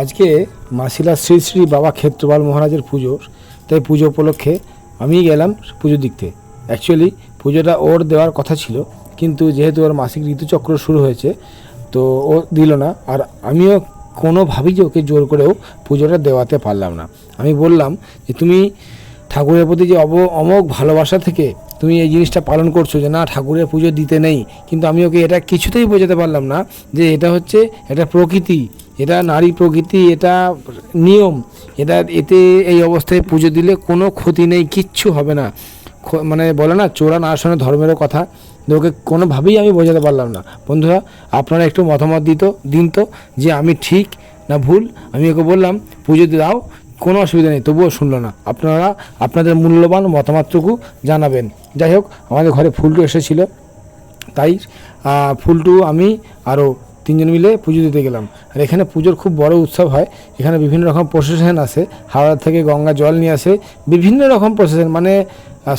আজকে মাসিলা শ্রী শ্রী বাবা ক্ষেত্রপাল মহারাজের পুজো, তাই পুজো উপলক্ষে আমি গেলাম পুজো দেখতে। অ্যাকচুয়ালি পুজোটা ওর দেওয়ার কথা ছিল, কিন্তু যেহেতু ওর মাসিক ঋতুচক্র শুরু হয়েছে তো ও দিল না। আর আমিও কোনোভাবেই ওকে জোর করেও পুজোটা দেওয়াতে পারলাম না। আমি বললাম যে তুমি ঠাকুরের প্রতি যে অমোঘ ভালোবাসা থেকে তুমি এই জিনিসটা পালন করছো যে না ঠাকুরের পুজো দিতে নেই, কিন্তু আমি ওকে এটা কিছুতেই বোঝাতে পারলাম না যে এটা হচ্ছে এটা প্রকৃতি, এটা নারী প্রকৃতি, এটা নিয়ম, এতে এই অবস্থায় পুজো দিলে কোনো ক্ষতি নেই, কিচ্ছু হবে না। মানে বলে না চোরা না শোনে ধর্মেরও কথা, ওকে কোনোভাবেই আমি বোঝাতে পারলাম না। বন্ধুরা আপনারা একটু মতামত দিন তো যে আমি ঠিক না ভুল। আমি ওকে বললাম পুজো দাও, কোনো অসুবিধা নেই, তবুও শুনলো না। আপনারা আপনাদের মূল্যবান মতামতটুকু জানাবেন। যাই হোক, আমাদের ঘরে ফুলটু এসেছিল, তাই ফুলটু আমি আরও তিনজন মিলে পুজো দিতে গেলাম। আর এখানে পুজোর খুব বড় উৎসব হয়। এখানে বিভিন্ন রকম প্রসেশন আসে, হাওড়া থেকে গঙ্গা জল নিয়ে আসে, বিভিন্ন রকম প্রসেশন, মানে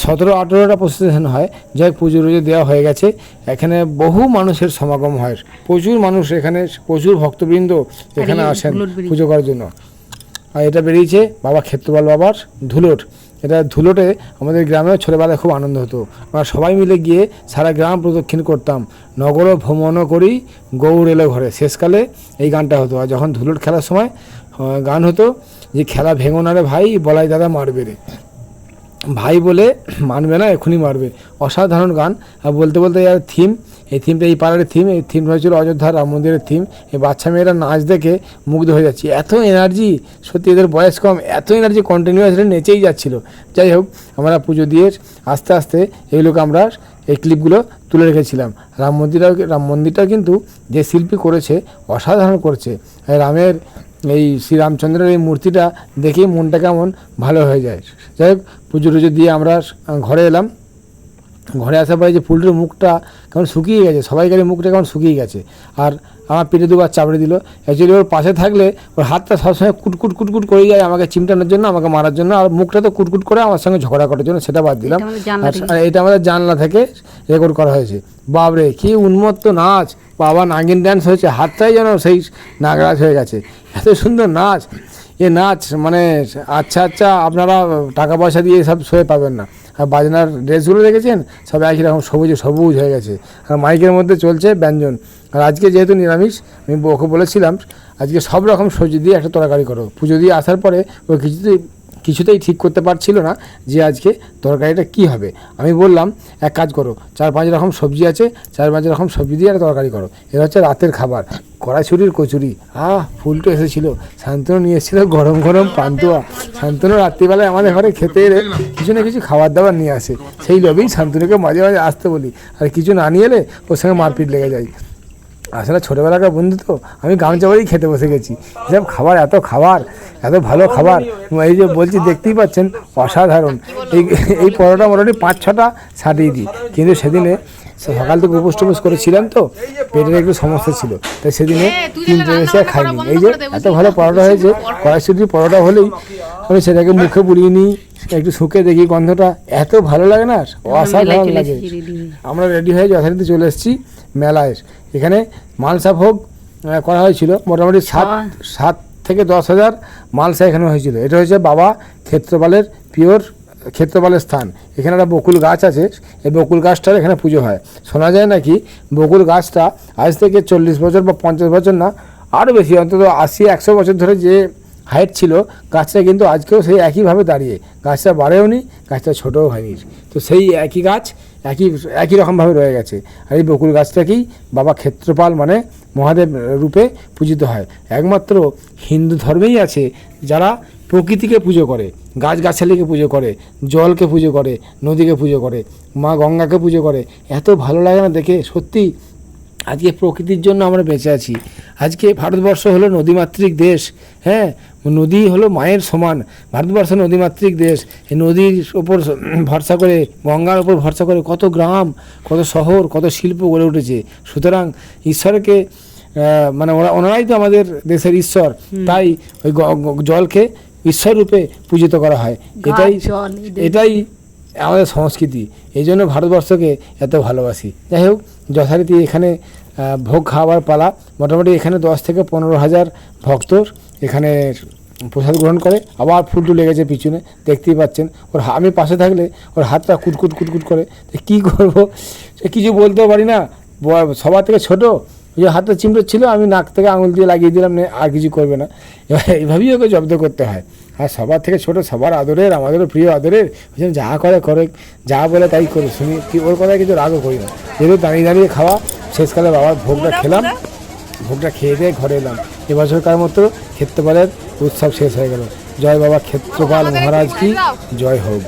17-18টা প্রসেশন হয়। যাই হোক, পুজো রুজো দেওয়া হয়ে গেছে। এখানে বহু মানুষের সমাগম হয়, প্রচুর মানুষ, এখানে প্রচুর ভক্তবৃন্দ এখানে আসেন পুজো করার জন্য। আর এটা বেরিয়েছে বাবা ক্ষেত্রপাল বাবার ধুলোট। এটা ধুলোটে আমাদের গ্রামেও ছোটোবেলায় খুব আনন্দ হতো। আমরা সবাই মিলে গিয়ে সারা গ্রাম প্রদক্ষিণ করতাম। নগর ভ্রমণ করি গৌর এলো ঘরে, শেষকালে এই গানটা হতো। আর যখন ধুলোট খেলার সময় গান হতো যে খেলা ভেঙো না রে ভাই, বলাই দাদা মারবে রে, ভাই বলে মানবে না, এখনই মারবে। অসাধারণ গান। আর বলতে বলতে আর এই থিমটা এই পাড়ার থিম, এই থিমটা হয়েছিল অযোধ্যার রাম মন্দিরের থিম। এই বাচ্চা মেয়েরা নাচ দেখে মুগ্ধ হয়ে যাচ্ছে, এত এনার্জি, সত্যি এদের বয়স কম, এত এনার্জি কন্টিনিউয়াসলি নেচেই যাচ্ছিল। যাই হোক, আমরা পুজো দিয়ে আস্তে আস্তে এগুলোকে আমরা এই ক্লিপগুলো তুলে রেখেছিলাম। রাম মন্দিরটা কিন্তু যে শিল্পী করেছে অসাধারণ করেছে। রামের এই শ্রীরামচন্দ্রের এই মূর্তিটা দেখেই মনটা কেমন ভালো হয়ে যায়। যাই হোক, পুজো টুজো দিয়ে আমরা ঘরে এলাম। ঘরে আসার পরে যে ফুলটির মুখটা কেমন শুকিয়ে গেছে, সবাইকার মুখটা কেমন শুকিয়ে গেছে। আর আমার পেটে দুবার চাপড়ে দিল। অ্যাকচুয়ালি ওর পাশে থাকলে ওর হাতটা সবসময় কুটকুট করে যায় আমাকে চিমটানোর জন্য, আমাকে মারার জন্য। আর মুখটা তো কুটকুট করে আমার সঙ্গে ঝগড়া করার জন্য, সেটা বাদ দিলাম। আর এটা আমাদের জানলা থেকে রেকর্ড করা হয়েছে। বাবরে কি উন্মত্ত নাচ, বাবা নাগিন ড্যান্স হয়েছে, হাতটাই যেন সেই নাগরাজ হয়ে গেছে, এত সুন্দর নাচ। এ নাচ মানে আচ্ছা আপনারা টাকা পয়সা দিয়ে সব শোয়ে পাবেন না। আর বাজনার ড্রেসগুলো দেখেছেন, সব একই রকম সবুজ হয়ে গেছে। আর মাইকের মধ্যে চলছে ব্যঞ্জন। আর আজকে যেহেতু নিরামিষ, আমি ওকে বলেছিলাম আজকে সব রকম সবজি দিয়ে একটা তরকারি করো। পুজো দিয়ে আসার পরে ও কিছুতেই ঠিক করতে পারছিল না যে আজকে তরকারিটা কি হবে। আমি বললাম এক কাজ করো, 4-5 রকম সবজি আছে, 4-5 রকম সবজি দিয়ে একটা তরকারি করো। এটা হচ্ছে রাতের খাবার, কড়াইশুঁটির কচুরি। ফুলটু এসেছিলো, শান্তনু নিয়ে এসেছিলো গরম পান্তুয়া। শান্তনু রাত্রিবেলায় আমাদের ঘরে খেতে এলে কিছু না কিছু খাবার দাবার নিয়ে আসে, সেই লোভেই শান্তনুকে মাঝে মাঝে আসতে বলি। আর কিছু না নিয়ে এলে ওর সঙ্গে মারপিট লেগে যায়। আসলে ছোটোবেলাকার বন্ধু তো, আমি গামছা বাড়ি খেতে বসে গেছি। এসব খাবার, এত ভালো খাবার, এই যে বলছি দেখতেই পাচ্ছেন অসাধারণ। এই পরোটা মোটামুটি 5-6টা ছাড়িয়ে দিই, কিন্তু সেদিনে সকাল থেকে উপোস করেছিলাম তো পেটের একটু সমস্যা ছিল, তাই সেদিনে 3টে এসে খাইনি। এই যে এত ভালো পরোটা হয়েছে, কড়াইশুঁটির পরোটা হলেই আমি সেটাকে মুখে পুড়িয়ে নিই, একটু শুকে দেখি গন্ধটা এত ভালো লাগে না, অসাধারণ লাগে। আমরা রেডি হয়ে যথারীতি চলে এসেছি মেলায়। এখানে মালসা ভোগ করা হয়েছিল, মোটামুটি 7 থেকে 10 হাজার মালসা এখানে হয়েছিল। এটা হচ্ছে বাবা ক্ষেত্রপালের ক্ষেত্রপালের স্থান। এখানে একটা বকুল গাছ আছে, এই বকুল গাছটার এখানে পুজো হয়। শোনা যায় নাকি বকুল গাছটা আজ থেকে 40 বছর বা 50 বছর না, আরও বেশি, অন্তত 80-100 বছর ধরে যে হাইট ছিল গাছটা, কিন্তু আজকেও সেই একইভাবে দাঁড়িয়ে। গাছটা বাড়েও নি, গাছটা ছোটও হয়নি, তো সেই একই গাছ একই রকমভাবে রয়ে গেছে। আর এই বকুল গাছটাকেই বাবা ক্ষেত্রপাল মানে মহাদেব রূপে পূজিত হয়। একমাত্র হিন্দু ধর্মেই আছে যারা প্রকৃতিকে পুজো করে, গাছগাছালিকে পুজো করে, জলকে পুজো করে, নদীকে পুজো করে, মা গঙ্গাকে পুজো করে। এত ভালো লাগে না দেখে, সত্যি আজকে প্রকৃতির জন্য আমরা বেঁচে আছি। আজকে ভারতবর্ষ হলো নদীমাতৃক দেশ। হ্যাঁ, নদী হলো মায়ের সমান। ভারতবর্ষ নদীমাতৃক দেশ। এই নদীর ওপর ভরসা করে, গঙ্গার ওপর ভরসা করে কত গ্রাম, কত শহর, কত শিল্প গড়ে উঠেছে। সুতরাং ঈশ্বরকে মানে ওনারাই তো আমাদের দেশের ঈশ্বর, তাই ওই জলকে ঈশ্বর রূপে পূজিত করা হয়। এটাই আমাদের সংস্কৃতি, এই জন্য ভারতবর্ষকে এত ভালোবাসি। যাই হোক, যথারীতি এখানে ভোগ খাওয়ার পালা। মোটামুটি এখানে 10 থেকে 15 হাজার ভক্ত এখানে প্রসাদ গ্রহণ করে, আবার ফুলটু লেগেছে পিছনে দেখতেই পাচ্ছেন। আমি পাশে থাকলে ওর হাতটা কুটকুট কুটকুট করে, তো কী করবো, সে কিছু বলতেও পারি না, সবার থেকে ছোটো, যে হাতটা চিমড়ে ছিল, আমি নাক থেকে আঙুল দিয়ে লাগিয়ে দিলাম, আর কিছু করবে না। এবার এইভাবেই ওকে জব্দ করতে হয়। আর সবার থেকে ছোট, সবার আদরের, আমাদেরও প্রিয় আদরের, ওই জন্য যা করে, যা বলে তাই করে শুনি, কি ওর কথায় কিছু রাগও করি না। যেহেতু দাঁড়িয়ে দাঁড়িয়ে খাওয়া, শেষকালে বাবার ভোগটা খেলাম, ভোগটা খেয়ে দিয়ে ঘরে এলাম। এবছরকার মতো ক্ষেত্রপালের উৎসব শেষ হয়ে গেল। জয় বাবা ক্ষেত্রপাল মহারাজ কি জয় হোক।